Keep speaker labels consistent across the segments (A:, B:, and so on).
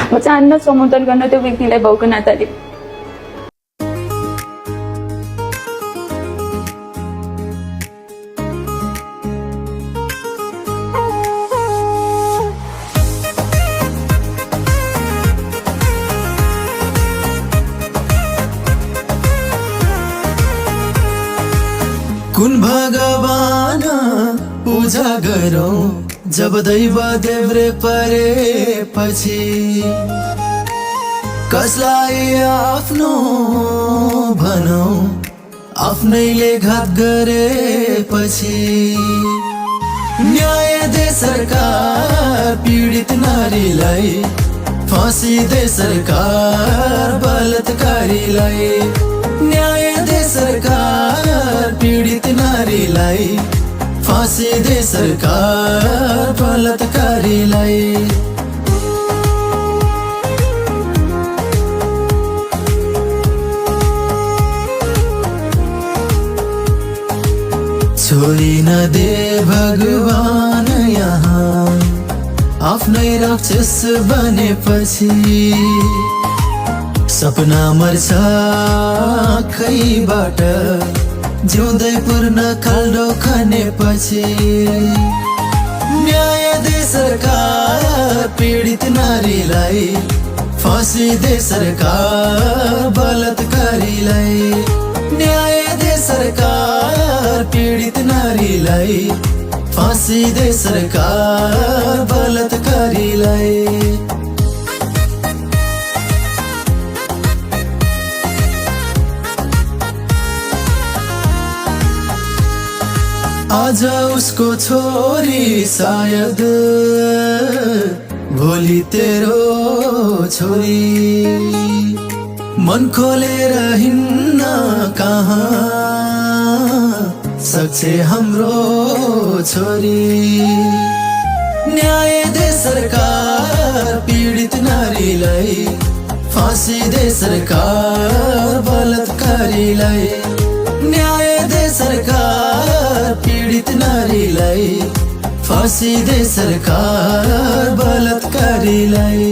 A: म चाहन्न सम्बोधन गर्न त्यो व्यक्तिलाई भएको नाताले।
B: कुन भगवान पूजा गरौं जब दैव देव्रे परेपछि, कसलाई आफ्नो भनौं आफ्नैले घात गरेपछि। न्याय दे सरकार पीडित नारीलाई, फाँसी दे सरकार बलात्कारीलाई। न्याय दे सरकार पीडित नारीलाई, फाँसी दे सरकार बलात्कारीलाई। छोडी नदे भगवान यहाँ आफ्नै राक्षस बनेपछि। सपना मर्छ आँखैबाट जिउँदै पूर्ण खाल्डो खनेपछि। न्याय दे सरकार पीडित नारीलाई, फाँसी दे सरकार बलात्कारीलाई। न्याय दे सरकार पीडित नारीलाई, फाँसी दे सरकार बलात्कारीलाई। आज उसको छोरी सायद भोलि तेरो छोरी। मन खोलेर हिँड्न कहाँ सक्छ हाम्रो छोरी। न्याय दे सरकार पीडित नारीलाई, फाँसी दे सरकार बलात्कारीलाई। न्याय दे सरकार पीडित नारीलाई, फाँसी दे सरकार बलात्कारीलाई।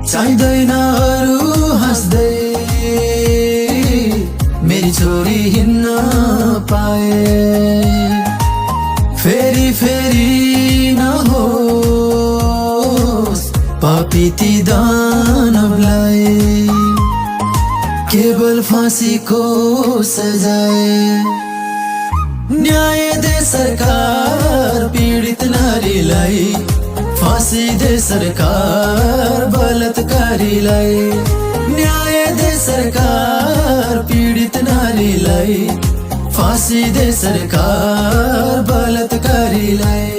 B: चाहिँदैन अरू हाँस्दै मेरी छोरी हिँड्न पाए। फेरि फेरि नहोस् पापी ती दानवलाई, केवल फाँसीको सजाय। न्याय दे सरकार पीडित नारीलाई, फाँसी दे सरकार बलात्कारीलाई। न्याय दे सरकार पीडित नारीलाई, फाँसी दे सरकार बलात्कारीलाई।